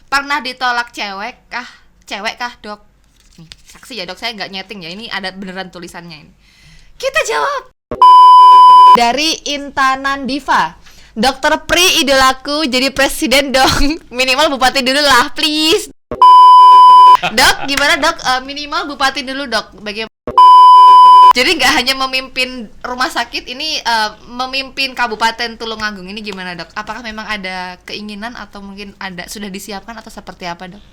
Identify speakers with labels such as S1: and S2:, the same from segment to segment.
S1: Pernah ditolak cewek kah? Cewek kah, Dok? Nih, saksi ya, Dok. Saya nggak nyeting ya. Ini ada beneran tulisannya ini. Kita jawab. Dari Intanan Diva. Dokter Pri idolaku jadi presiden dong. Minimal bupati dulu lah, please. Dok, gimana Dok? Minimal bupati dulu Dok. Bagaimana? Jadi nggak hanya memimpin rumah sakit, ini memimpin Kabupaten Tulungagung ini gimana Dok? Apakah memang ada keinginan atau mungkin ada sudah disiapkan atau seperti apa Dok?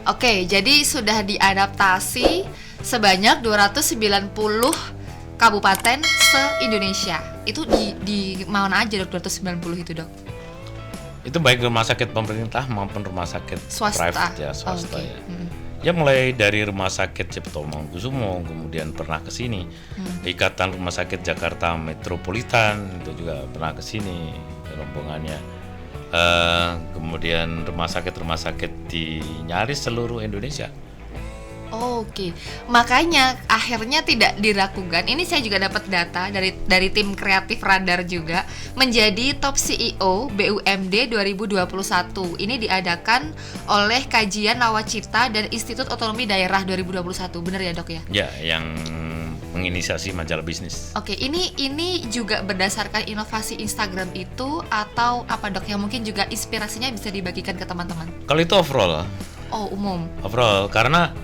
S1: Oke, jadi sudah diadaptasi sebanyak 290 kabupaten se-Indonesia. Itu di mana aja Dok 290 itu Dok?
S2: Itu baik rumah sakit pemerintah maupun rumah sakit
S1: Swasta.
S2: private ya, swasta
S1: Okay.
S2: ya. Ya mulai dari Rumah Sakit Cipto Mangunkusumo, kemudian pernah ke sini. Ikatan Rumah Sakit Jakarta Metropolitan itu juga pernah ke sini rombongannya. Kemudian rumah sakit di nyaris seluruh Indonesia.
S1: Oke, makanya akhirnya tidak diragukan. Ini saya juga dapat data dari tim kreatif Radar juga, menjadi top CEO BUMD 2021. Ini diadakan oleh Kajian Nawacita dan Institut Otonomi Daerah 2021. Benar ya Dok ya?
S2: Ya, yang menginisiasi majalah bisnis.
S1: Oke, ini juga berdasarkan inovasi Instagram itu atau apa Dok? Yang mungkin juga inspirasinya bisa dibagikan ke teman-teman.
S2: Kalau itu overall.
S1: Oh, umum.
S2: Overall, karena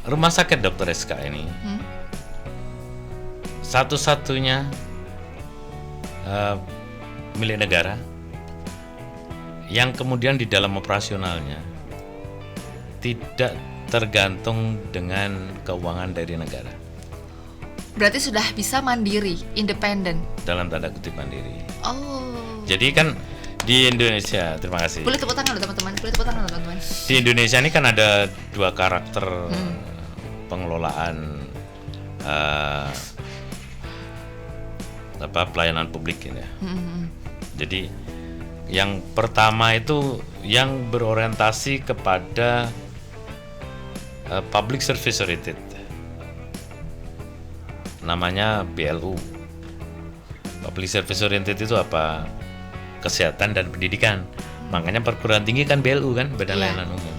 S2: Rumah Sakit Dr. SK ini satu-satunya milik negara yang kemudian di dalam operasionalnya tidak tergantung dengan keuangan dari negara.
S1: Berarti sudah bisa mandiri, independen.
S2: Dalam tanda kutip mandiri.
S1: Oh.
S2: Jadi kan di Indonesia, terima kasih.
S1: Boleh tepuk tangan loh teman-teman.
S2: Di Indonesia ini kan ada dua karakter pengelolaan pelayanan publik ini ya. Jadi yang pertama itu yang berorientasi kepada public service oriented, namanya BLU. Public service oriented itu apa? Kesehatan dan pendidikan. Makanya perguruan tinggi kan BLU kan, Badan Layanan Umum.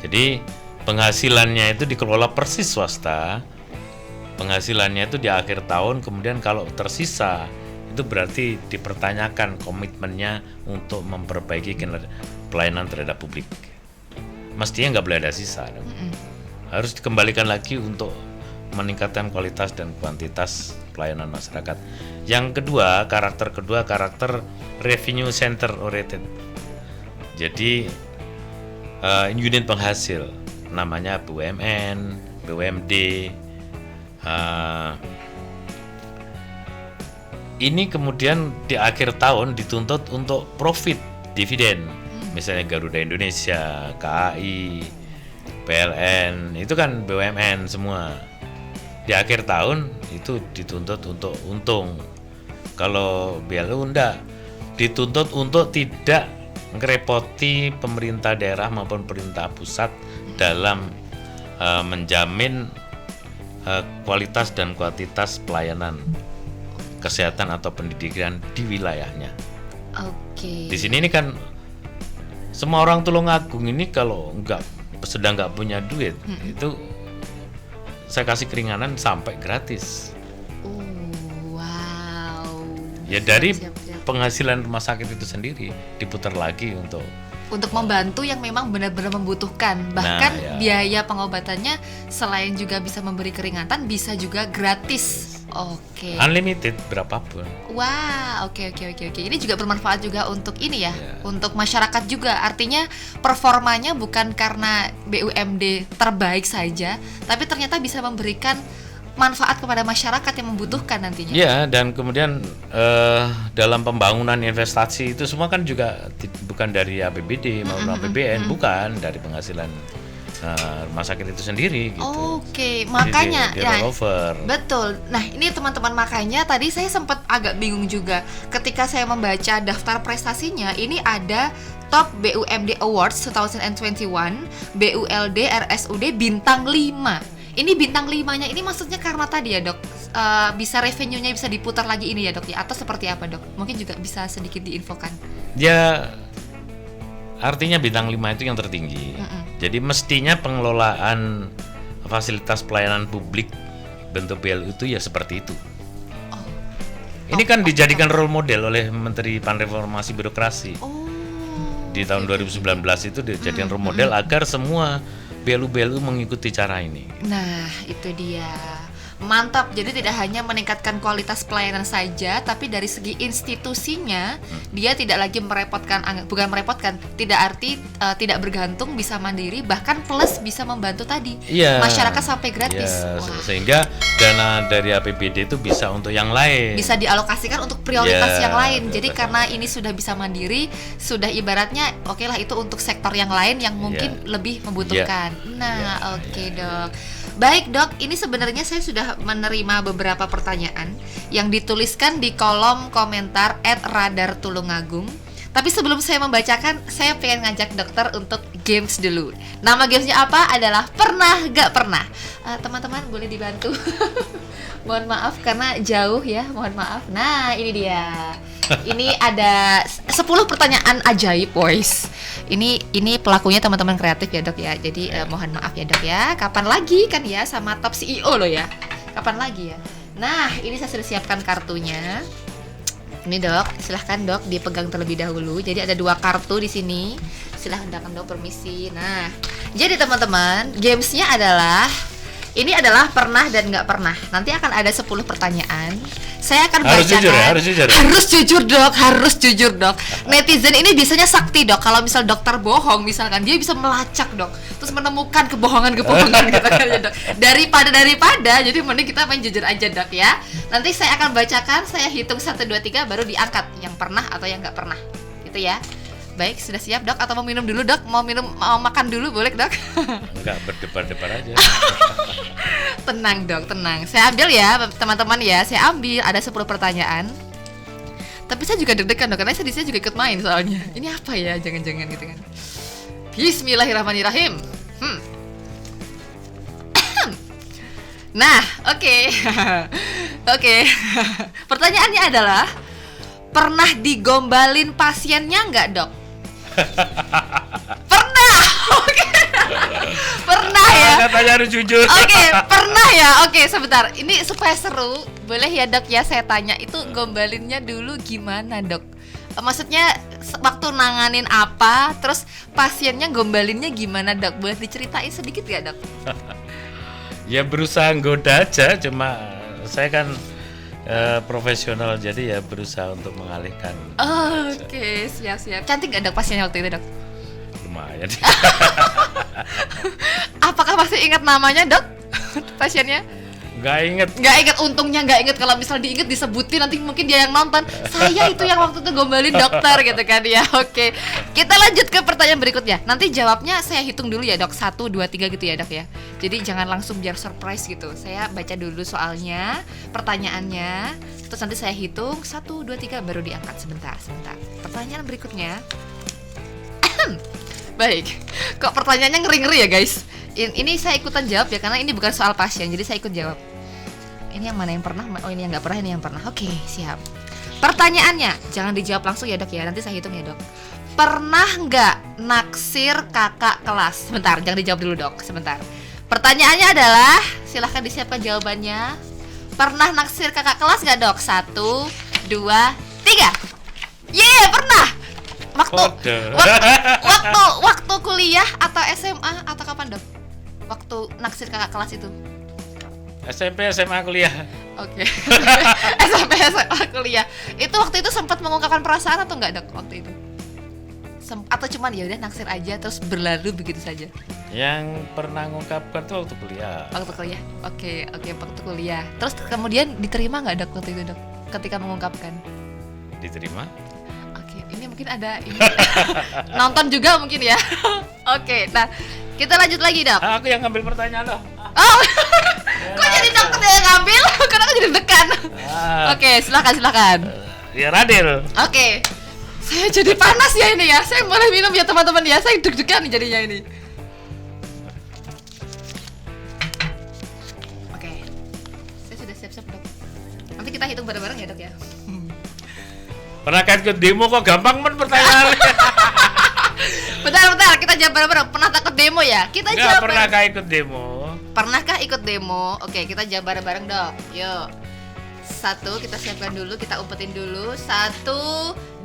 S2: Jadi penghasilannya itu dikelola persis swasta. Penghasilannya itu di akhir tahun, kemudian kalau tersisa itu berarti dipertanyakan komitmennya untuk memperbaiki pelayanan terhadap publik. Mestinya nggak boleh ada sisa dong. Harus dikembalikan lagi untuk meningkatkan kualitas dan kuantitas pelayanan masyarakat. Yang kedua, karakter revenue center oriented. Jadi unit penghasil, namanya BUMN, BUMD. Ini kemudian di akhir tahun dituntut untuk profit, dividen. Misalnya Garuda Indonesia, KAI, PLN, itu kan BUMN semua. Di akhir tahun itu dituntut untuk untung. Kalau BLU enggak, dituntut untuk tidak ngerepoti pemerintah daerah maupun pemerintah pusat dalam menjamin kualitas dan kuantitas pelayanan kesehatan atau pendidikan di wilayahnya.
S1: Oke.
S2: Di sini ini kan semua orang Tulungagung ini kalau sedang nggak punya duit itu saya kasih keringanan sampai gratis.
S1: Wow.
S2: Ya dari
S1: Siap.
S2: penghasilan rumah sakit itu sendiri diputar lagi untuk
S1: membantu yang memang benar-benar membutuhkan. Bahkan biaya pengobatannya selain juga bisa memberi keringanan, bisa juga gratis. Oke.
S2: Unlimited berapapun.
S1: Wah, oke. Ini juga bermanfaat juga untuk ini ya, untuk masyarakat juga. Artinya performanya bukan karena BUMD terbaik saja, tapi ternyata bisa memberikan manfaat kepada masyarakat yang membutuhkan nantinya.
S2: Ya, dan kemudian dalam pembangunan investasi itu semua kan juga bukan dari APBD maupun APBN, bukan dari penghasilan rumah sakit itu sendiri gitu.
S1: Oke, makanya
S2: di rollover.
S1: Betul. Nah, ini teman-teman, makanya tadi saya sempat agak bingung juga ketika saya membaca daftar prestasinya. Ini ada Top BUMD Awards 2021, BULD RSUD bintang 5. Ini bintang 5-nya ini maksudnya karena tadi ya dok, bisa revenue-nya bisa diputar lagi ini ya dok ya, atau seperti apa dok? Mungkin juga bisa sedikit diinfokan.
S2: Ya, artinya bintang 5 itu yang tertinggi. Jadi mestinya pengelolaan fasilitas pelayanan publik bentuk BLU itu ya seperti itu. Ini kan dijadikan role model oleh Menteri Panreformasi Birokrasi. Di tahun 2019 itu dijadikan role model agar semua BLU mengikuti cara ini.
S1: Nah, itu dia. Mantap. Jadi tidak hanya meningkatkan kualitas pelayanan saja, tapi dari segi institusinya dia tidak lagi bukan merepotkan, tidak bergantung, bisa mandiri, bahkan plus bisa membantu tadi. Masyarakat sampai gratis.
S2: Sehingga dana dari APBD itu bisa untuk yang lain.
S1: Bisa dialokasikan untuk prioritas yang lain. Jadi karena ini sudah bisa mandiri, sudah ibaratnya oke lah itu untuk sektor yang lain yang mungkin lebih membutuhkan. Oke, Dok. Baik dok, ini sebenarnya saya sudah menerima beberapa pertanyaan yang dituliskan di kolom komentar @radartulungagung. Tapi sebelum saya membacakan, saya pengen ngajak dokter untuk games dulu. Nama gamesnya apa? Adalah pernah gak pernah. Teman-teman boleh dibantu. Mohon maaf karena jauh ya, mohon maaf. Nah ini dia. Ini ada 10 pertanyaan ajaib boys. Ini pelakunya teman-teman kreatif ya dok ya. Jadi mohon maaf ya dok ya. Kapan lagi kan ya sama top CEO lo ya. Kapan lagi ya. Nah ini saya sudah siapkan kartunya. Ini dok, silahkan dok dipegang terlebih dahulu. Jadi ada 2 kartu di sini. Silahkan dok permisi. Nah jadi teman-teman gamesnya adalah ini adalah pernah dan nggak pernah. Nanti akan ada 10 pertanyaan. Saya akan bacakan. Harus jujur dok. Netizen ini biasanya sakti dok. Kalau misal dokter bohong misalkan, dia bisa melacak dok, terus menemukan kebohongan gitu kan ya dok. Daripada jadi mending kita main jujur aja dok ya. Nanti saya akan bacakan, saya hitung 1, 2, 3 baru diangkat yang pernah atau yang nggak pernah. Gitu ya. Baik, sudah siap dok? Atau mau minum dulu dok? Mau makan dulu boleh dok?
S2: Enggak, berdebar-debar aja.
S1: Tenang dok, tenang. Saya ambil ya teman-teman ya. Saya ambil, ada 10 pertanyaan. Tapi saya juga deg-degan dok, karena saya juga ikut main soalnya. Ini apa ya, jangan-jangan gitu kan. Bismillahirrahmanirrahim. Nah, oke. Oke. Pertanyaannya adalah, pernah digombalin pasiennya nggak dok? Pernah. Oke. Pernah ya.
S2: Katanya harus jujur.
S1: Oke, pernah ya. Oke, sebentar. Ini supaya seru, boleh ya dok ya saya tanya, itu gombalinnya dulu gimana dok? Maksudnya waktu nanganin apa, terus pasiennya gombalinnya gimana dok? Boleh diceritain sedikit ya dok?
S2: Ya berusaha nggoda aja, cuma saya kan profesional, jadi ya berusaha untuk mengalihkan.
S1: Oke, siap. Cantik gak dok pasiennya waktu itu dok?
S2: Lumayan.
S1: Apakah masih ingat namanya dok pasiennya?
S2: Nggak inget,
S1: untungnya nggak inget. Kalau misal diinget disebutin nanti mungkin dia yang nonton. Saya itu yang waktu itu gombalin dokter gitu kan ya. Oke, kita lanjut ke pertanyaan berikutnya. Nanti jawabnya saya hitung dulu ya dok, 1, 2, 3 gitu ya dok ya. Jadi jangan langsung biar surprise gitu. Saya baca dulu soalnya, pertanyaannya, terus nanti saya hitung 1, 2, 3 baru diangkat. Sebentar. Pertanyaan berikutnya. Baik, kok pertanyaannya ngeri-ngeri ya guys. Ini saya ikutan jawab ya, karena ini bukan soal pasien, jadi saya ikut jawab. Ini yang mana yang pernah? Oh ini yang nggak pernah, ini yang pernah. Oke, siap. Pertanyaannya, jangan dijawab langsung ya dok ya, nanti saya hitung ya dok. Pernah nggak naksir kakak kelas? Sebentar, jangan dijawab dulu dok, sebentar. Pertanyaannya adalah, silahkan disiapkan jawabannya. Pernah naksir kakak kelas nggak dok? 1, 2, 3. Pernah. Waktu kuliah atau SMA atau kapan dok? Waktu naksir kakak kelas itu?
S2: SMP, SMA, kuliah.
S1: Oke. SMP, SMA, kuliah. Itu waktu itu sempat mengungkapkan perasaan atau enggak dok waktu itu? Atau cuman ya udah naksir aja terus berlalu begitu saja?
S2: Yang pernah ngungkapkan tuh waktu kuliah.
S1: Waktu kuliah. Oke, waktu kuliah. Terus kemudian diterima nggak dok waktu itu dok? Ketika mengungkapkan? Diterima. Oke, ini mungkin ada ini. Nonton juga mungkin ya. Oke, nah kita lanjut lagi dok.
S2: Aku yang ngambil pertanyaan dong.
S1: Oh, kok jadi dokter yang ngambil? Karena aku jadi dekan. Oke, silakan.
S2: Ya Radil.
S1: Oke, saya jadi panas ya ini ya. Saya boleh minum ya teman-teman ya. Saya deg-degan nih jadinya ini. hitung bareng-bareng ya dok ya.
S2: Pernah kan ikut demo kok gampang men pertanyaannya?
S1: Bentar, kita jawab bareng-bareng. Pernah takut demo ya? Kita
S2: Nggak
S1: jawab
S2: pernah
S1: bareng.
S2: ikut demo.
S1: Pernahkah ikut demo? Oke, kita jawab bareng-bareng dok. Yuk. 1, kita siapkan dulu, kita umpetin dulu. 1, 2,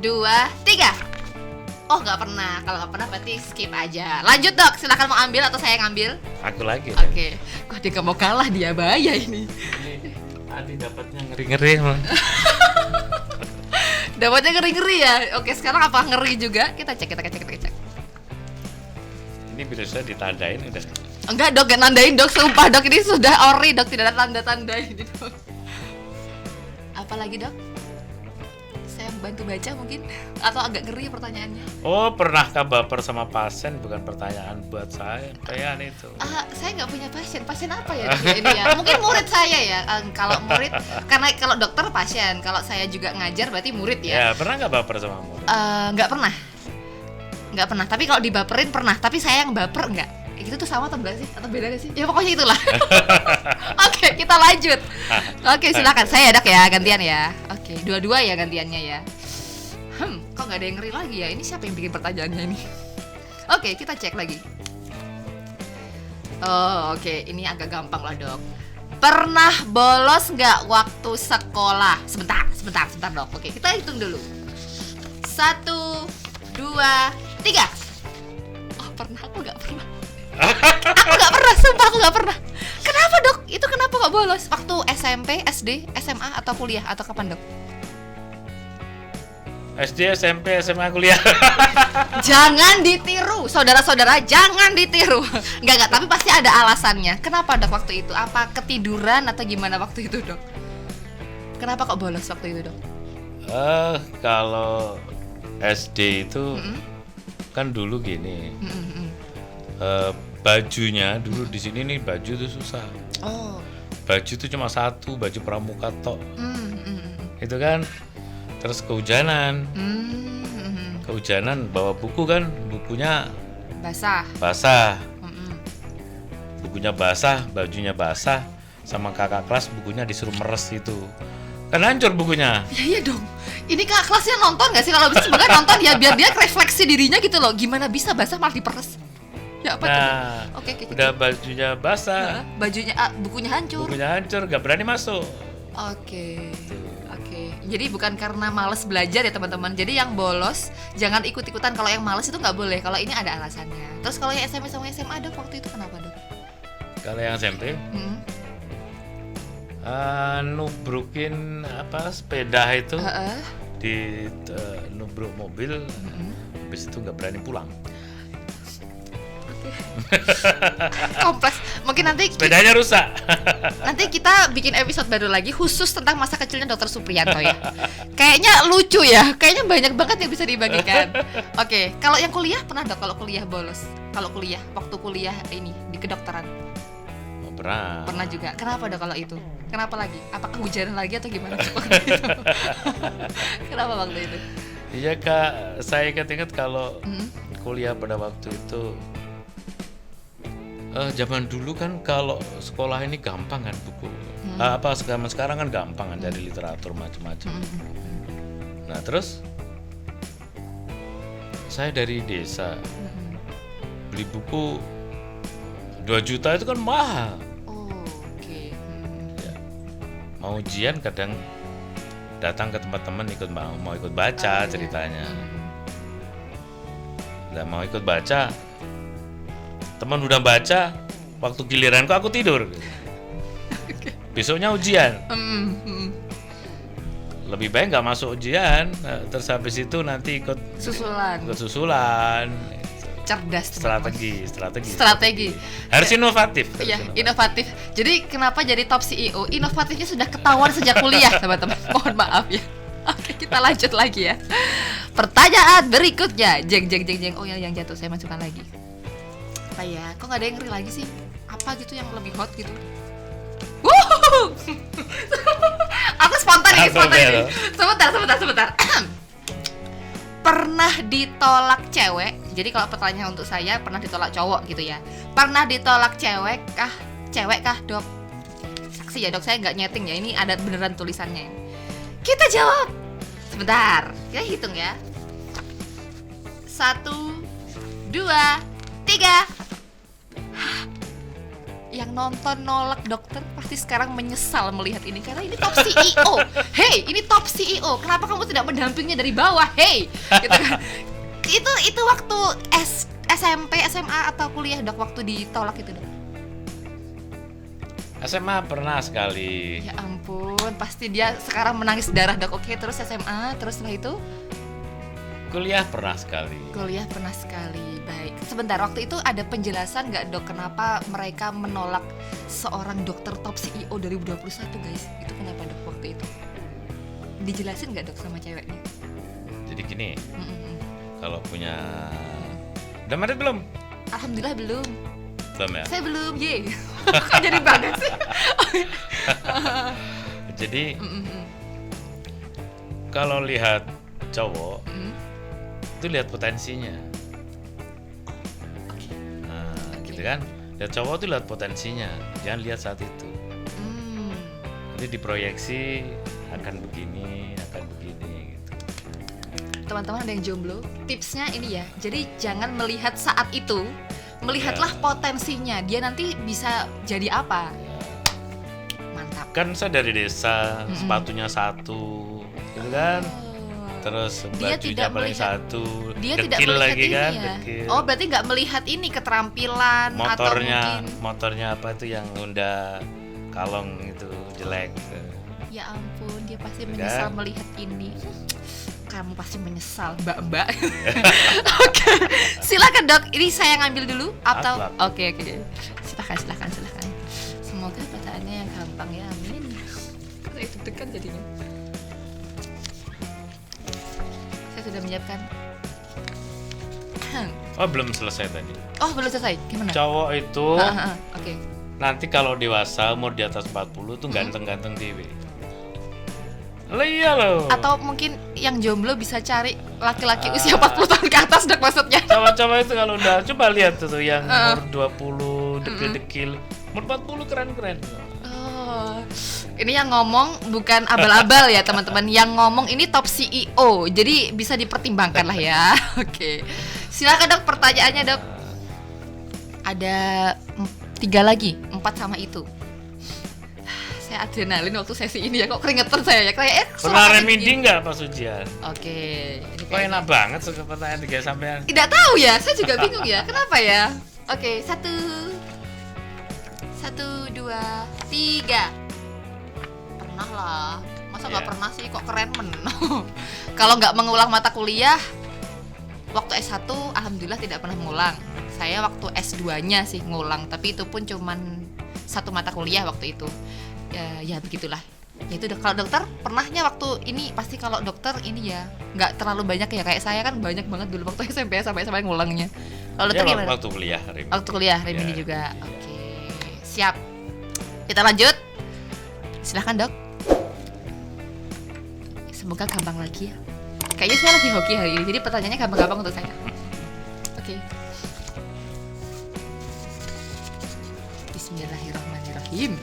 S1: 3. Oh nggak pernah. Kalau nggak pernah berarti skip aja. Lanjut dok, silakan mau ambil atau saya ngambil?
S2: Aku lagi.
S1: Oke. Kok dia nggak mau kalah, dia bahaya ini.
S2: Tadi dapatnya ngeri-ngeri mah.
S1: Dapatnya ngeri-ngeri ya. Oke, sekarang apa ngeri juga? Kita cek.
S2: Ini bisa ditandain udah.
S1: Enggak dok, gak nandain dok, sumpah dok, ini sudah ori dok, tidak ada tanda-tanda ini dok. Apalagi dok? Saya bantu baca mungkin? Atau agak ngeri pertanyaannya?
S2: Oh, pernahkah baper sama pasien? Bukan pertanyaan buat saya, pertanyaan itu.
S1: Saya nggak punya pasien apa ya dok, ini ya? Mungkin murid saya ya, kalau murid, karena kalau dokter pasien, kalau saya juga ngajar berarti murid ya?
S2: Ya, pernah nggak baper sama murid?
S1: Nggak pernah, tapi kalau dibaperin pernah, tapi saya yang baper nggak. Itu tuh sama atau enggak sih? Atau beda gak sih? Ya pokoknya itulah. Oke, kita lanjut. Oke, silakan. Saya ya dok ya, gantian ya. Oke, dua-dua ya gantiannya ya. Kok nggak ada yang ngeri lagi ya? Ini siapa yang bikin pertanyaannya ini? Oke, kita cek lagi. Oh, oke. Ini agak gampang lah dok. Pernah bolos nggak waktu sekolah? Sebentar dok. Oke, kita hitung dulu. 1, 2, 3. Oh, pernah? Aku nggak pernah. Aku nggak pernah, sumpah aku nggak pernah. Kenapa dok? Itu kenapa kok bolos? Waktu SMP, SD, SMA atau kuliah atau kapan dok?
S2: SD, SMP, SMA, kuliah.
S1: Jangan ditiru, saudara-saudara, jangan ditiru. Enggak, tapi pasti ada alasannya. Kenapa dok waktu itu? Apa ketiduran atau gimana waktu itu dok? Kenapa kok bolos waktu itu dok?
S2: Kalau SD itu kan dulu gini. Bajunya dulu di sini nih baju tuh susah.
S1: Oh.
S2: Baju tuh cuma satu, baju pramuka tok. Itu kan. Terus kehujanan. Kehujanan bawa buku kan, bukunya basah. Bukunya basah, bajunya basah, sama kakak kelas bukunya disuruh meres gitu. Kan hancur bukunya.
S1: Iya dong. Ini kakak kelasnya nonton nggak sih? Kalau bisa sebagai nonton ya biar dia refleksi dirinya gitu loh. Gimana bisa basah malah diperes? Ya apa tuh? Oke.
S2: Udah bajunya basah.
S1: Bajunya bukunya hancur.
S2: Bukunya hancur, gak berani masuk.
S1: Oke. Jadi bukan karena malas belajar ya teman-teman. Jadi yang bolos jangan ikut-ikutan. Kalau yang malas itu nggak boleh. Kalau ini ada alasannya. Terus kalau yang SMP sama SMA dok waktu itu kenapa dok?
S2: Kalau yang SMP, nubrukin sepeda itu di nubruk mobil, habis itu nggak berani pulang.
S1: Kompleks. Mungkin nanti
S2: sepedanya rusak.
S1: Nanti kita bikin episode baru lagi khusus tentang masa kecilnya Dokter Supriyanto ya. Kayaknya lucu ya. Kayaknya banyak banget yang bisa dibagikan. Oke, kalau yang kuliah pernah dok kalau kuliah bolos? Kalau kuliah, waktu kuliah ini di kedokteran.
S2: Oh, pernah.
S1: Pernah juga. Kenapa dok kalau itu? Kenapa lagi? Apakah hujan lagi atau gimana waktu itu? Kenapa waktu itu?
S2: Iya kak, saya ingat kalau kuliah pada waktu itu. Zaman dulu kan kalau sekolah ini gampang kan buku. Sekarang kan gampang kan dari literatur macam-macam. Nah terus saya dari desa beli buku 2 juta itu kan mahal.
S1: Oke.
S2: Ya. Mau ujian kadang datang ke tempat teman mau ikut baca ceritanya. Nah, mau ikut baca. Teman udah baca, waktu giliranku aku tidur. Besoknya ujian. Lebih baik nggak masuk ujian, terus habis itu nanti ikut susulan.
S1: Cerdas.
S2: Strategi. Harus inovatif.
S1: Iya, inovatif. Jadi kenapa jadi top CEO? Inovatifnya sudah ketahuan sejak kuliah, teman-teman. Mohon maaf ya. Oke, kita lanjut lagi ya. Pertanyaan berikutnya. Jeng. Oh yang jatuh saya masukkan lagi. Apa ya? Kok nggak ada yang ngeri lagi sih? Apa gitu yang lebih hot gitu? Aku spontan ini. Sebentar. Pernah ditolak cewek? Jadi kalau pertanyaan untuk saya, pernah ditolak cowok gitu ya? Pernah ditolak cewek kah dok? Saksi ya dok, saya nggak nyeting ya. Ini ada beneran tulisannya. Kita jawab. Sebentar, kita hitung ya. 1, 2, 3. Yang nonton nolak dokter pasti sekarang menyesal melihat ini karena ini top CEO. Hey, ini top CEO. Kenapa kamu tidak mendampingnya dari bawah? Hey, gitu kan. Itu waktu SMP, SMA atau kuliah dok waktu ditolak itu dok?
S2: SMA pernah sekali.
S1: Ya ampun, pasti dia sekarang menangis darah dok. Oke, terus SMA, terus setelah itu?
S2: Kuliah pernah sekali.
S1: Kuliah pernah sekali, baik. Sebentar, waktu itu ada penjelasan nggak dok kenapa mereka menolak seorang dokter top CEO 2021 guys? Itu kenapa dok waktu itu? Dijelasin nggak dok sama ceweknya?
S2: Jadi gini,
S1: Mm-mm.
S2: kalau punya... Udah married belum?
S1: Alhamdulillah belum.
S2: Belum ya?
S1: Saya belum, ye. Kok jadi banget sih?
S2: Jadi
S1: Mm-mm.
S2: kalau lihat cowok
S1: Mm.
S2: itu lihat potensinya. Nah,
S1: Oke.
S2: gitu kan? Lihat cowok tuh lihat potensinya, jangan lihat saat itu.
S1: Mm.
S2: Nanti diproyeksi akan begini gitu.
S1: Teman-teman ada yang jomblo, tipsnya ini ya. Jadi jangan melihat saat itu, melihatlah potensinya. Dia nanti bisa jadi apa? Mantap.
S2: Kan saya dari desa,
S1: Mm-mm.
S2: sepatunya satu, gitu kan? Terus
S1: Dia
S2: bajunya
S1: tidak
S2: paling
S1: melihat-
S2: satu,
S1: Dia tidak
S2: dekil
S1: melihat
S2: lagi
S1: ini
S2: kan,
S1: ya.
S2: dekil.
S1: Oh, berarti nggak melihat ini keterampilan atau mungkin.
S2: Motornya apa itu yang Honda Kalong itu jelek.
S1: Ya ampun, dia pasti
S2: Kan?
S1: menyesal melihat ini. Kamu pasti menyesal, mbak-mbak. Oke, silakan dok. Ini saya ngambil dulu atau?
S2: Aku.
S1: Oke. Silakan. Semoga pertanyaannya yang gampang ya, amin. Karena itu dekat jadinya. Saya sudah menyiapkan.
S2: Oh, belum selesai tadi.
S1: Oh, belum selesai. Gimana?
S2: Cowok itu
S1: Oke.
S2: nanti kalau dewasa umur di atas 40 tuh ganteng-ganteng dewe. Lah iya loh.
S1: Atau mungkin yang jomblo bisa cari laki-laki usia 40 tahun ke atas dok maksudnya.
S2: Cowok-cowok itu kalau udah coba lihat tuh yang umur 20 dekil-dekil, umur 40 keren-keren.
S1: Oh, ini yang ngomong bukan abal-abal ya teman-teman. Yang ngomong ini top CEO, jadi bisa dipertimbangkan lah ya. Oke, silakan dok pertanyaannya dok. Ada 3 lagi, 4 sama itu. Saya adrenalin waktu sesi ini ya, kok keringetan saya ya. Kayak
S2: Pernah
S1: suaranya
S2: remedi
S1: dingin.
S2: nggak pas ujian?
S1: Oke, ini
S2: Kok enak banget suka pertanyaan 3 sampean.
S1: Tidak tahu ya, saya juga bingung ya. Kenapa ya? Oke, 1, 2, 3. Pernah lah. Masa nggak
S2: Iya.
S1: pernah sih? Kok keren men? Kalau nggak mengulang mata kuliah, waktu S1 alhamdulillah tidak pernah mengulang. Saya waktu S2-nya sih ngulang, tapi itu pun cuman 1 mata kuliah waktu itu. Ya begitulah. Ya itu kalau dokter pernahnya waktu ini pasti kalau dokter ini ya nggak terlalu banyak ya, kayak saya kan banyak banget dulu waktu SMP sampai ngulangnya. Kalau dokter
S2: Ya,
S1: gimana?
S2: waktu kuliah remedi.
S1: Waktu kuliah remedi
S2: Ya.
S1: juga. Oke, siap. Kita lanjut. Silahkan dok. Semoga gampang lagi ya. Kayaknya saya lagi hoki hari ini, jadi pertanyaannya gampang-gampang untuk saya. Oke. Bismillahirrahmanirrahim.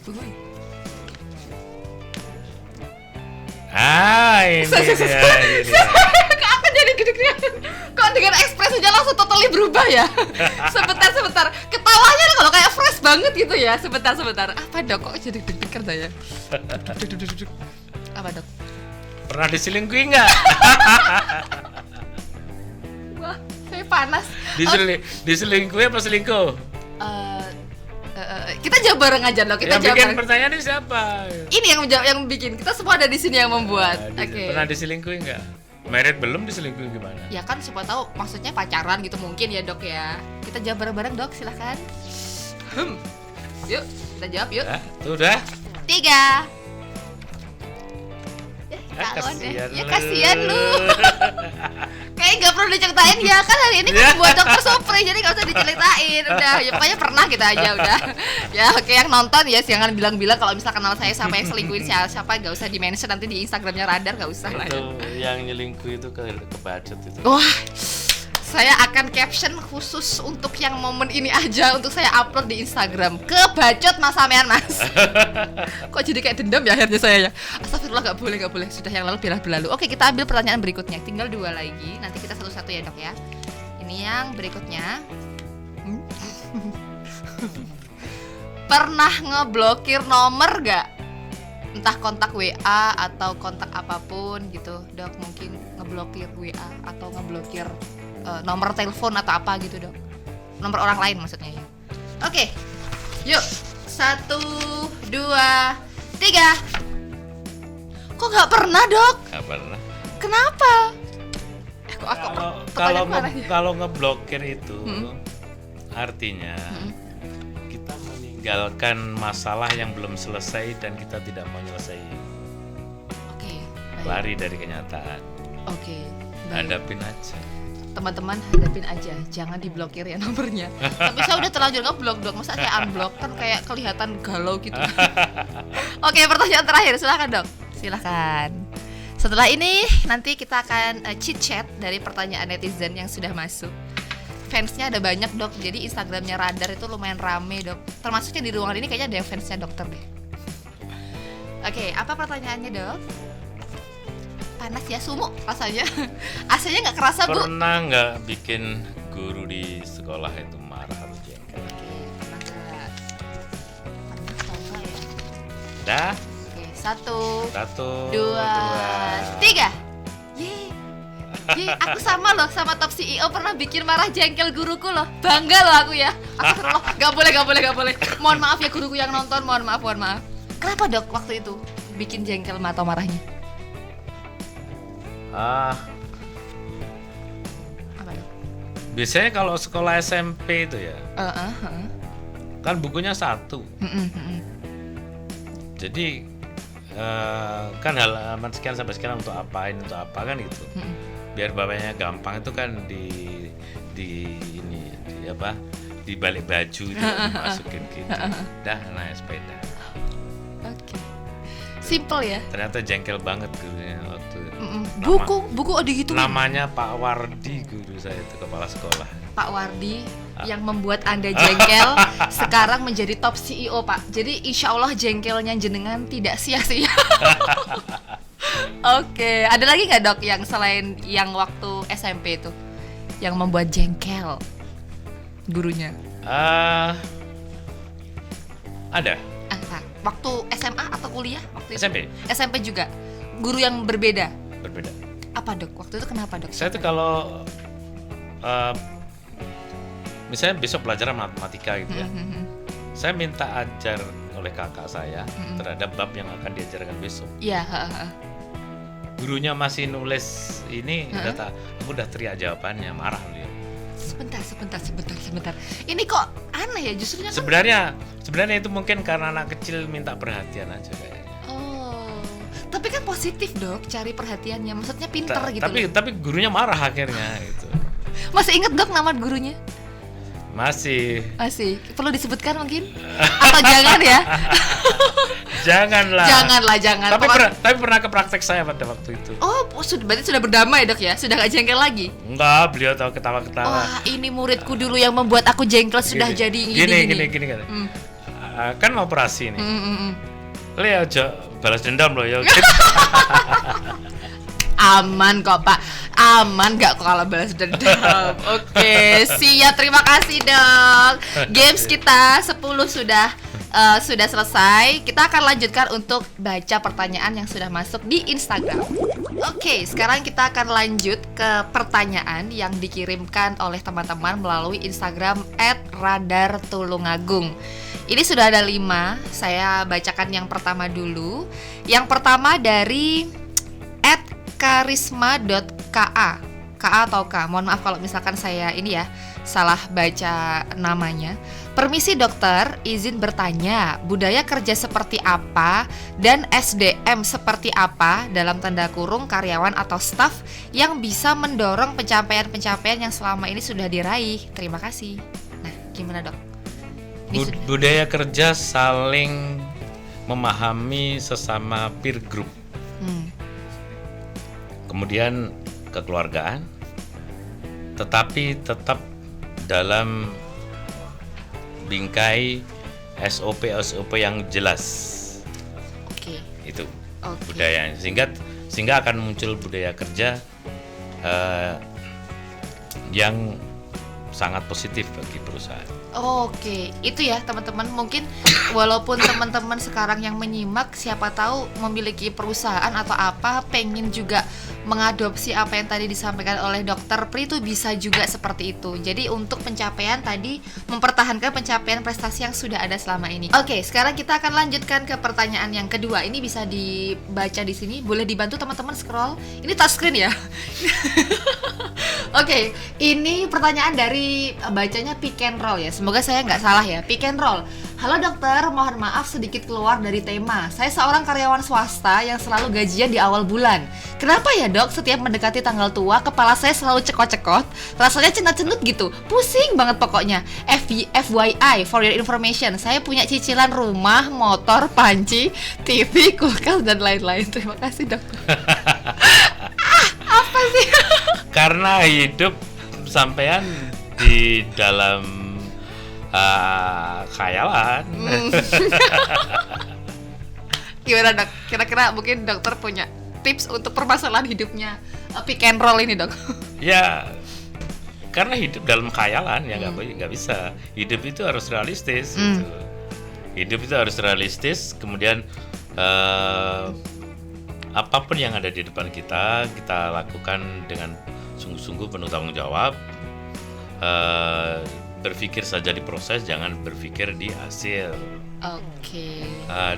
S1: Uhuy.
S2: Ini dia.
S1: Kok aku jadi gede-gedean? Kok dengan ekspresinya langsung totally berubah ya? Sebentar. Ketawanya kalau kayak fresh banget gitu ya. Sebentar. Apa dok? Kok jadi deg-degan saya? Duduk. Apa dok?
S2: Pernah diselingkuhi nggak?
S1: Wah, saya panas.
S2: Diselingkuhi apa selingkuh?
S1: Kita jawab bareng aja dok. Kita
S2: Yang
S1: jawab
S2: bikin
S1: bareng.
S2: pertanyaan ini siapa?
S1: Ini yang bikin. Kita semua ada di sini yang membuat. Oke.
S2: Pernah diselingkuhi nggak? Married belum, diselingkuhi gimana?
S1: Ya kan siapa tahu maksudnya pacaran gitu mungkin ya dok ya. Kita jawab bareng-bareng dok, silahkan. Yuk, kita jawab yuk.
S2: Tuh udah.
S1: 3. Kasihan lu. Kayaknya nggak perlu diceritain ya kan hari ini kan buat dokter Supri, jadi nggak usah diceritain. Udah, ya pokoknya pernah kita aja udah. Ya oke, yang nonton ya jangan bilang-bilang kalau misal kenal saya sampai yang selingkuhin siapa nggak usah di mention nanti di Instagramnya Radar, nggak usah lah.
S2: Itu yang nyelingkuh itu kebacet itu.
S1: Wah, Saya akan caption khusus untuk yang momen ini aja untuk saya upload di Instagram. Kebacot Mas Sampean Mas. Kok jadi kayak dendam ya akhirnya saya ya. Astagfirullah, gak boleh. Sudah yang lalu biarlah berlalu. Oke, kita ambil pertanyaan berikutnya. Tinggal 2 lagi. Nanti kita satu-satu ya, Dok ya. Ini yang berikutnya. Pernah ngeblokir nomor gak? Entah kontak WA atau kontak apapun gitu, Dok. Mungkin ngeblokir WA atau ngeblokir nomor telepon atau apa gitu, Dok. Nomor orang lain maksudnya ya. Oke. Yuk. 1, 2, 3. Kok nggak pernah, Dok?
S2: Nggak pernah.
S1: Kenapa?
S2: Kalau ngeblokir itu artinya kita meninggalkan masalah yang belum selesai dan kita tidak mau selesai.
S1: Oke.
S2: Lari dari kenyataan.
S1: Oke.
S2: Hadapin aja.
S1: Teman-teman, hadapin aja, jangan diblokir ya nomornya. Tapi saya udah terlanjur ngeblok, Dok. Masa saya unblock, kan kayak kelihatan galau gitu. Oke, pertanyaan terakhir, silakan, Dok. Silakan. Setelah ini nanti kita akan chit chat dari pertanyaan netizen yang sudah masuk. Fansnya ada banyak, Dok. Jadi Instagramnya Radar itu lumayan rame, Dok. Termasuknya di ruangan ini kayaknya ada fansnya dokter deh. Oke, apa pertanyaannya, Dok? Panas ya, sumuk rasanya. AC-nya nggak kerasa, Bu?
S2: Pernah nggak bikin guru di sekolah itu marah atau jengkel?
S1: Oke, pernah nggak? Pernah atau enggak ya?
S2: Dah.
S1: Oke,
S2: 1,
S1: 2, 3. Yeay, aku sama loh sama top CEO pernah bikin marah jengkel guruku loh. Bangga loh aku ya. Astagfirullah, gak boleh. Mohon maaf ya guruku yang nonton, mohon maaf. Kenapa, Dok, waktu itu bikin jengkel atau marahnya? Apa, Dok?
S2: Biasanya kalau sekolah SMP itu ya, kan bukunya 1. Jadi kan halaman sekian sampai sekian untuk apa kan gitu. Biar bapaknya gampang itu kan di balik baju itu dimasukin gitu. Dah naik sepeda.
S1: Oke. Simple ya.
S2: Ternyata jengkel banget gurunya waktu itu.
S1: Buku ada gitu.
S2: Namanya Pak Wardi, guru saya itu, kepala sekolah.
S1: Pak Wardi yang membuat Anda jengkel sekarang menjadi top CEO, Pak. Jadi insya Allah jengkelnya jenengan tidak sia-sia. Oke, ada lagi nggak, Dok, yang selain yang waktu SMP itu yang membuat jengkel gurunya?
S2: Ada.
S1: Waktu SMA atau kuliah? Waktu
S2: SMP.
S1: SMP juga. Guru yang berbeda. Apa, Dok? Waktu itu kenapa, Dok?
S2: Saya tuh kalau misalnya besok pelajaran matematika gitu ya, saya minta ajar oleh kakak saya terhadap bab yang akan diajarkan besok.
S1: Iya.
S2: Gurunya masih nulis ini, aku udah teriak jawabannya, marah dia.
S1: Sebentar. Ini kok aneh ya, justrunya kan?
S2: Sebenarnya itu mungkin karena anak kecil minta perhatian aja kayaknya.
S1: Oh, tapi kan positif, Dok, cari perhatiannya. Maksudnya pinter gitu.
S2: Tapi gurunya marah akhirnya gitu.
S1: Masih inget, Dok, nama gurunya?
S2: Masih.
S1: Perlu disebutkan mungkin? Atau jangan ya?
S2: Janganlah.
S1: Jangan.
S2: Tapi pernah ke praktek saya pada waktu itu.
S1: Oh, berarti sudah berdamai, Dok ya? Sudah gak jengkel lagi?
S2: Enggak, beliau tahu ketawa-ketawa.
S1: Wah, ini muridku dulu yang membuat aku jengkel sudah jadi gini.
S2: Kan mau operasi nih. Lihat aja balas dendam loh ya.
S1: Aman kok, Pak. Aman gak kalau balas dendam. Oke, siap. Terima kasih, Dok. Games kita 10 sudah selesai. Kita akan lanjutkan untuk baca pertanyaan yang sudah masuk di Instagram. Oke, sekarang kita akan lanjut ke pertanyaan yang dikirimkan oleh teman-teman melalui Instagram @radartulungagung. Ini sudah ada 5. Saya bacakan yang pertama dulu. Yang pertama dari @karisma.ka. KA atau K. Mohon maaf kalau misalkan saya ini ya salah baca namanya. Permisi, dokter, izin bertanya, budaya kerja seperti apa dan SDM seperti apa dalam tanda kurung karyawan atau staf yang bisa mendorong pencapaian-pencapaian yang selama ini sudah diraih? Terima kasih. Nah, gimana, Dok?
S2: Budaya kerja saling memahami sesama peer group. Kemudian kekeluargaan, tetapi tetap dalam bingkai SOP yang jelas.
S1: Oke.
S2: Itu
S1: Oke.
S2: budaya, sehingga akan muncul budaya kerja yang sangat positif bagi perusahaan.
S1: Oke, itu ya teman-teman. Mungkin walaupun teman-teman sekarang yang menyimak, siapa tahu memiliki perusahaan atau apa, pengen juga mengadopsi apa yang tadi disampaikan oleh Dokter Pri, itu bisa juga seperti itu. Jadi untuk pencapaian tadi, mempertahankan pencapaian prestasi yang sudah ada selama ini. Oke, sekarang kita akan lanjutkan ke pertanyaan yang kedua. Ini bisa dibaca di sini. Boleh dibantu teman-teman scroll. Ini touchscreen ya. Oke, ini pertanyaan dari bacanya Pick and Roll ya. Semoga saya nggak salah ya. Pick and Roll. Halo dokter, mohon maaf sedikit keluar dari tema. Saya seorang karyawan swasta yang selalu gajian di awal bulan. Kenapa ya dok, setiap mendekati tanggal tua, kepala saya selalu cekot-cekot, rasanya cenut-cenut gitu. Pusing banget pokoknya. FYI, for your information, saya punya cicilan rumah, motor, panci, TV, kulkas, dan lain-lain. Terima kasih dok. Apa sih?
S2: Karena hidup sampean di dalam khayalan.
S1: Gimana dok? Kira-kira mungkin dokter punya tips untuk permasalahan hidupnya Pick and Roll ini dok?
S2: Ya, karena hidup dalam khayalan ya nggak bisa. Hidup itu harus realistis. Gitu. Hidup itu harus realistis. Kemudian apapun yang ada di depan kita lakukan dengan sungguh-sungguh penuh tanggung jawab. Berpikir saja di proses, jangan berpikir di hasil.
S1: Oke.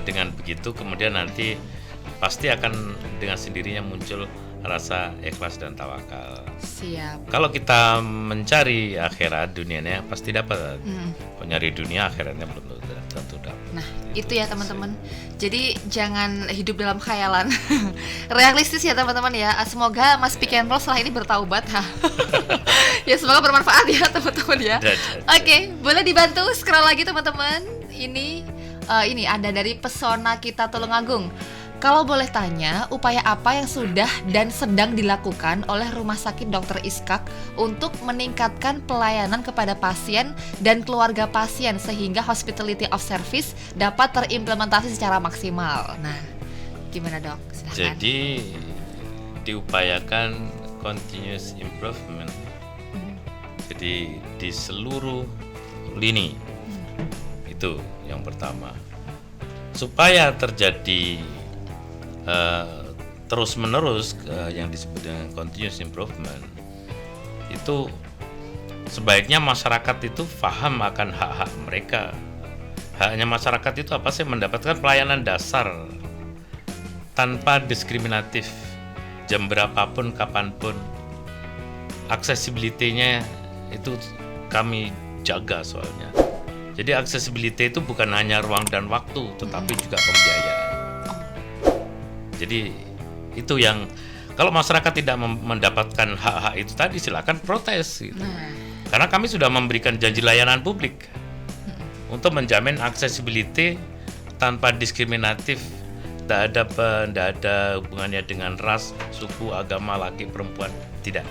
S2: Dengan begitu kemudian nanti pasti akan dengan sendirinya muncul rasa ikhlas dan tawakal.
S1: Siap.
S2: Kalau kita mencari akhirat, dunianya pasti dapat. Mencari dunia, akhiratnya belum tentu dapat.
S1: Nah, itu ya teman-teman. Jadi jangan hidup dalam khayalan. Realistis ya teman-teman ya. Semoga Mas Pick and Roll setelah ini bertaubat. Ya semoga bermanfaat ya teman-teman ya. Oke, boleh dibantu scroll lagi teman-teman. Ini ada dari Pesona Kita Tulungagung. Kalau boleh tanya, upaya apa yang sudah dan sedang dilakukan oleh Rumah Sakit Dr. Iskak untuk meningkatkan pelayanan kepada pasien dan keluarga pasien sehingga hospitality of service dapat terimplementasi secara maksimal? Nah, gimana dok? Silahkan.
S2: Jadi diupayakan continuous improvement. Jadi di seluruh lini. Itu yang pertama. Supaya terjadi terus-menerus yang disebut dengan continuous improvement, itu sebaiknya masyarakat itu paham akan hak-hak mereka. Haknya masyarakat itu apa sih? Mendapatkan pelayanan dasar tanpa diskriminatif, jam berapapun, kapanpun. Accessibility-nya itu kami jaga soalnya. Jadi accessibility itu bukan hanya ruang dan waktu, tetapi juga pembiayaan. Jadi itu yang kalau masyarakat tidak mendapatkan hak-hak itu tadi, silakan protes gitu. Karena kami sudah memberikan janji layanan publik untuk menjamin accessibility tanpa diskriminatif, tidak ada hubungannya dengan ras, suku, agama, laki, perempuan, tidak.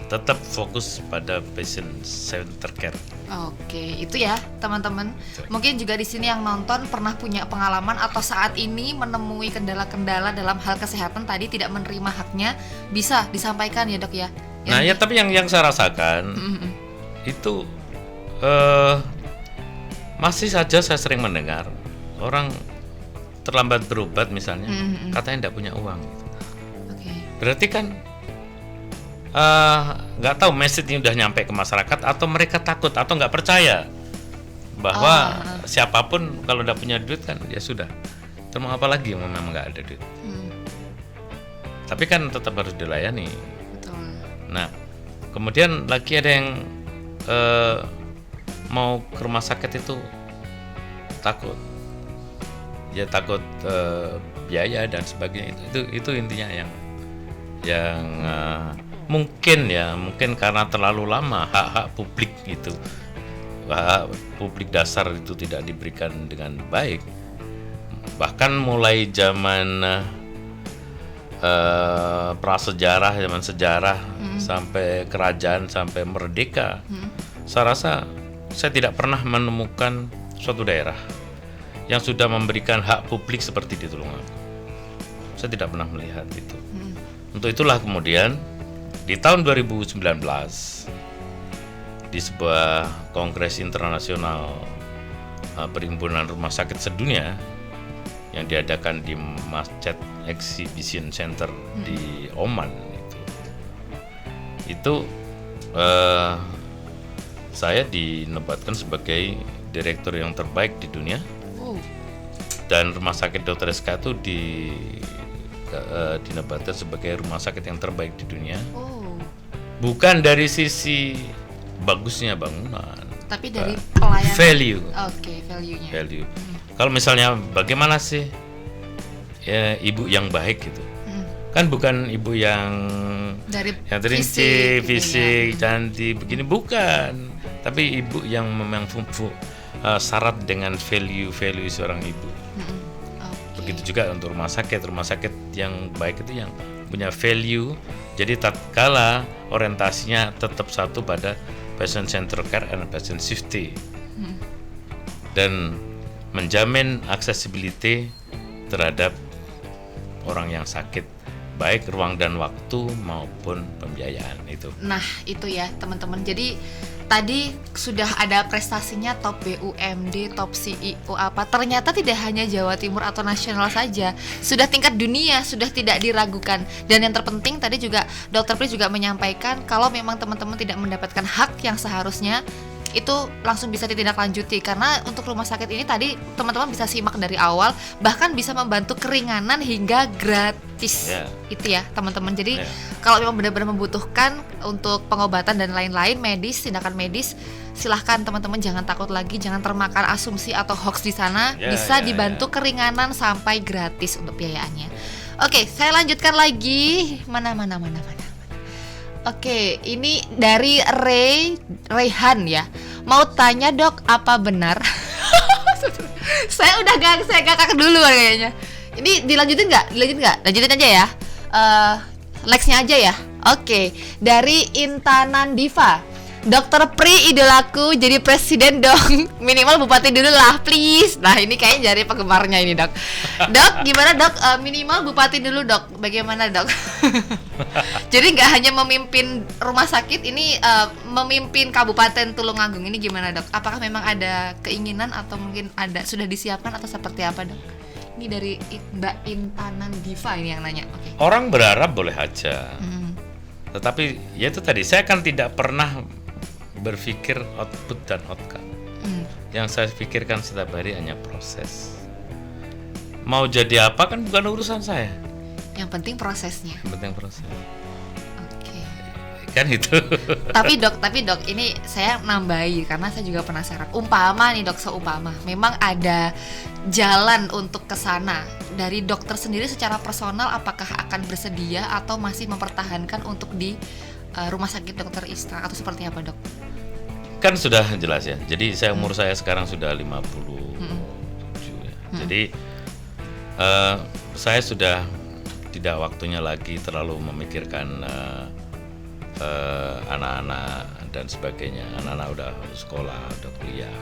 S2: Tetap fokus pada patient center care.
S1: Oke, itu ya teman-teman. Mungkin juga di sini yang nonton pernah punya pengalaman atau saat ini menemui kendala-kendala dalam hal kesehatan tadi, tidak menerima haknya, bisa disampaikan ya dok ya.
S2: Nah ya, tapi yang saya rasakan itu masih saja saya sering mendengar orang terlambat berobat misalnya, katanya tidak punya uang.
S1: Oke.
S2: Berarti kan nggak tahu message ini udah nyampe ke masyarakat atau mereka takut atau nggak percaya bahwa siapapun kalau nggak punya duit kan ya sudah, terus apa lagi memang nggak ada duit. Tapi kan tetap harus dilayani.
S1: Betul.
S2: Nah kemudian lagi ada yang mau ke rumah sakit itu takut biaya dan sebagainya. Itu intinya yang mungkin karena terlalu lama hak-hak publik itu, hak publik dasar itu tidak diberikan dengan baik. Bahkan mulai zaman prasejarah, zaman sejarah sampai kerajaan sampai merdeka, saya rasa saya tidak pernah menemukan suatu daerah yang sudah memberikan hak publik seperti di Tulungagung. Saya tidak pernah melihat itu. Untuk itulah kemudian di tahun 2019 di sebuah kongres internasional Perhimpunan Rumah Sakit Sedunia yang diadakan di Masjid Exhibition Center di Oman itu saya dinobatkan sebagai direktur yang terbaik di dunia. Dan Rumah Sakit Dr. SK itu dinobatkan sebagai rumah sakit yang terbaik di dunia. Bukan dari sisi bagusnya bangunan,
S1: tapi dari pelayanan.
S2: Value.
S1: Value-nya.
S2: Value. Kalau misalnya bagaimana sih ibu yang baik gitu? Kan bukan ibu yang
S1: dari
S2: yang terinci, fisik, cantik begini, bukan. Tapi ibu yang memang syarat dengan value seorang ibu. Begitu juga untuk rumah sakit yang baik itu yang punya value. Jadi tatkala orientasinya tetap satu pada patient centered care and patient safety, dan menjamin accessibility terhadap orang yang sakit, baik ruang dan waktu maupun pembiayaan itu.
S1: Nah itu ya teman-teman. Jadi tadi sudah ada prestasinya top BUMD, top CEO apa. Ternyata tidak hanya Jawa Timur atau nasional saja, sudah tingkat dunia, sudah tidak diragukan. Dan yang terpenting tadi juga Dr. Pri juga menyampaikan kalau memang teman-teman tidak mendapatkan hak yang seharusnya, itu langsung bisa ditindaklanjuti. Karena untuk rumah sakit ini tadi teman-teman bisa simak dari awal, bahkan bisa membantu keringanan hingga gratis. Itu ya teman-teman. Jadi kalau memang benar-benar membutuhkan untuk pengobatan dan lain-lain medis, tindakan medis, silahkan teman-teman, jangan takut lagi, jangan termakan asumsi atau hoax di sana. Bisa dibantu keringanan sampai gratis untuk biayaannya. Oke, saya lanjutkan lagi. Mana. Oke, ini dari Rehan ya. Mau tanya dok, apa benar? saya gak dulu kayaknya. Ini dilanjutin nggak? Lanjutin aja ya. Nextnya aja ya. Oke, dari Intanan Diva. Dokter Pri idolaku, jadi presiden dong. Minimal bupati dulu lah, please. Nah ini kayaknya dari penggemarnya ini dok. Dok, gimana dok? Minimal bupati dulu dok. Bagaimana dok? Jadi nggak hanya memimpin rumah sakit, ini memimpin Kabupaten Tulungagung. Ini gimana dok? Apakah memang ada keinginan atau mungkin ada sudah disiapkan atau seperti apa dok? Ini dari Mbak Intanan Diva ini yang nanya.
S2: Orang berharap boleh aja. Tetapi ya itu tadi, saya kan tidak pernah berpikir output dan outcome. Yang saya pikirkan setiap hari hanya proses. Mau jadi apa kan bukan urusan saya.
S1: Yang penting prosesnya.
S2: Yang penting proses.
S1: Oke.
S2: Kan itu.
S1: Tapi dok, ini saya nambahi karena saya juga penasaran. Umpama nih dok, seumpama memang ada jalan untuk ke sana. Dari dokter sendiri secara personal apakah akan bersedia atau masih mempertahankan untuk di rumah sakit Dr. Istra atau seperti apa dok?
S2: Kan sudah jelas ya. Jadi umur saya sekarang sudah 57 ya. Jadi saya sudah tidak waktunya lagi terlalu memikirkan anak-anak dan sebagainya. Anak-anak udah sekolah, udah kuliah.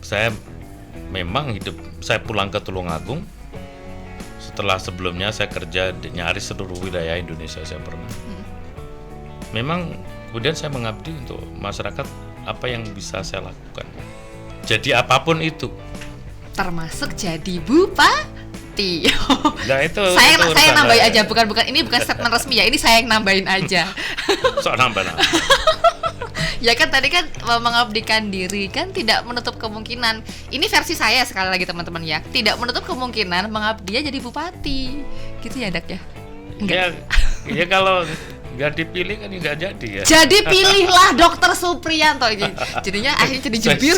S2: Saya memang saya pulang ke Tulungagung setelah sebelumnya saya kerja di nyaris seluruh wilayah Indonesia saya pernah. Memang kemudian saya mengabdi untuk masyarakat apa yang bisa saya lakukan. Jadi apapun itu.
S1: Termasuk jadi bupati.
S2: Nah itu.
S1: Saya nambahin aja, bukan ini bukan statement resmi ya. Ini saya yang nambahin aja.
S2: Sok nambah.
S1: Ya kan tadi kan mengabdikan diri kan tidak menutup kemungkinan. Ini versi saya sekali lagi teman-teman ya. Tidak menutup kemungkinan mengabdi jadi bupati. Gitu ya Dak ya? Enggak.
S2: Ya kalau nggak dipilih kan nggak jadi ya.
S1: Jadi pilihlah Dokter Supriyanto. Jadinya akhirnya jadi jubir.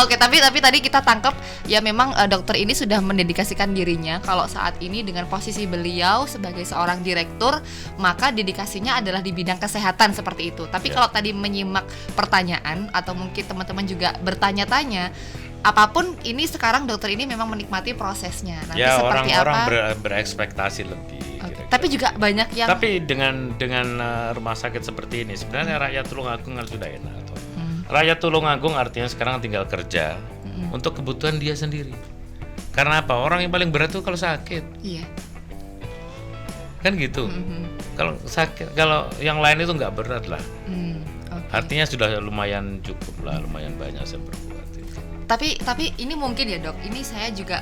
S1: Oke, tapi tadi kita tangkap ya memang dokter ini sudah mendedikasikan dirinya. Kalau saat ini dengan posisi beliau sebagai seorang direktur, maka dedikasinya adalah di bidang kesehatan seperti itu. Tapi kalau tadi menyimak pertanyaan atau mungkin teman-teman juga bertanya-tanya, apapun ini sekarang dokter ini memang menikmati prosesnya. Nanti
S2: Ya
S1: seperti
S2: orang-orang
S1: apa?
S2: berekspektasi lebih.
S1: Oke.
S2: kira-kira.
S1: Tapi juga banyak yang
S2: Tapi dengan rumah sakit seperti ini sebenarnya rakyat Tulungagung kan sudah enak toh. Rakyat Tulungagung artinya sekarang tinggal kerja untuk kebutuhan dia sendiri. Karena apa? Orang yang paling berat tuh kalau sakit.
S1: iya.
S2: Kan gitu. Kalau sakit, kalau yang lain itu nggak berat lah.
S1: Oke.
S2: Artinya sudah lumayan cukup lah, lumayan banyak saya berbuat itu.
S1: Tapi ini mungkin ya dok, ini saya juga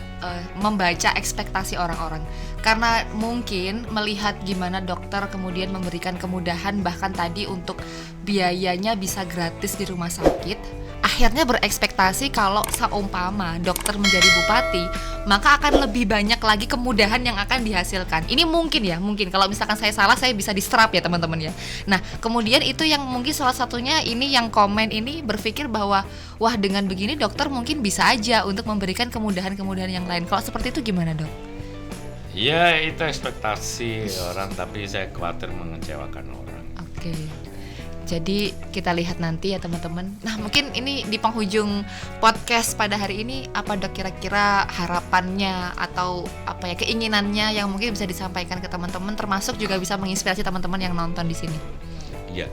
S1: membaca ekspektasi orang-orang karena mungkin melihat gimana dokter kemudian memberikan kemudahan bahkan tadi untuk biayanya bisa gratis di rumah sakit. Akhirnya berekspektasi kalau seumpama dokter menjadi bupati, maka akan lebih banyak lagi kemudahan yang akan dihasilkan. Ini mungkin ya, mungkin kalau misalkan saya salah saya bisa diserap ya teman-teman ya. Nah, kemudian itu yang mungkin salah satunya ini yang komen ini berpikir bahwa wah dengan begini dokter mungkin bisa aja untuk memberikan kemudahan-kemudahan yang lain. Kalau seperti itu gimana dok?
S2: Ya itu ekspektasi orang, tapi saya khawatir mengecewakan orang.
S1: Oke. Jadi kita lihat nanti ya teman-teman. Nah mungkin ini di penghujung podcast pada hari ini apa dok kira-kira harapannya atau apa ya keinginannya yang mungkin bisa disampaikan ke teman-teman termasuk juga bisa menginspirasi teman-teman yang nonton di sini.
S2: Ya,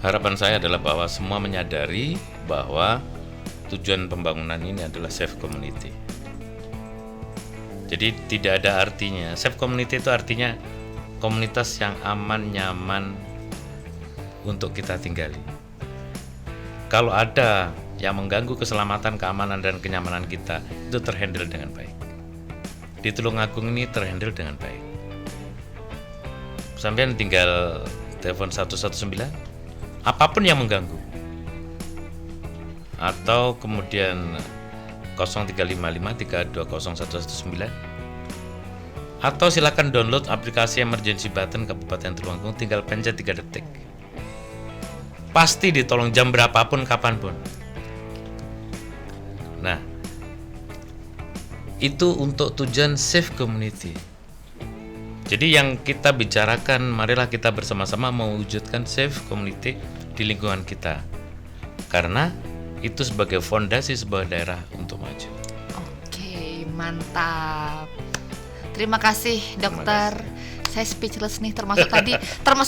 S2: harapan saya adalah bahwa semua menyadari bahwa tujuan pembangunan ini adalah safe community. Jadi tidak ada artinya safe community itu artinya komunitas yang aman, nyaman untuk kita tinggali. Kalau ada yang mengganggu keselamatan, keamanan, dan kenyamanan kita, itu terhandle dengan baik. Di Tulungagung ini terhandle dengan baik. Sampean tinggal telepon 119, apapun yang mengganggu. Atau kemudian 0355 320119. Atau silakan download aplikasi emergency button Kabupaten Tulungagung, tinggal pencet 3 detik. Pasti ditolong jam berapapun, kapanpun. Nah, itu untuk tujuan safe community. Jadi yang kita bicarakan, marilah kita bersama-sama mewujudkan safe community di lingkungan kita. Karena itu sebagai fondasi sebuah daerah untuk maju.
S1: Oke, mantap. Terima kasih dokter. Saya speechless nih termasuk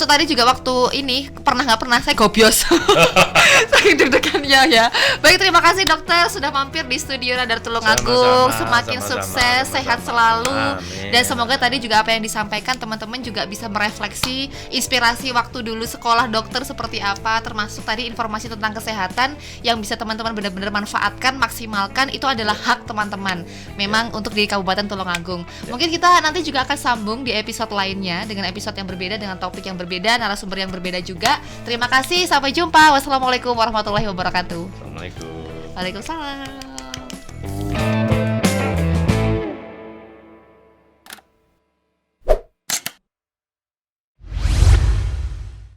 S1: tadi juga waktu ini nggak pernah saya gobios saking deg-degannya ya. Baik, terima kasih dokter sudah mampir di studio Radar Tulungagung. Semakin sukses, sehat selalu.
S2: Amin.
S1: Dan semoga tadi juga apa yang disampaikan teman-teman juga bisa merefleksi inspirasi waktu dulu sekolah dokter seperti apa, termasuk tadi informasi tentang kesehatan yang bisa teman-teman benar-benar manfaatkan, maksimalkan. Itu adalah hak teman-teman memang untuk di Kabupaten Tulungagung. Mungkin kita nanti juga akan sambung di episode lainnya dengan episode yang berbeda, dengan topik yang berbeda, narasumber yang berbeda juga. Terima kasih, sampai jumpa. Wassalamualaikum warahmatullahi wabarakatuh.
S2: Assalamualaikum.
S1: Waalaikumsalam.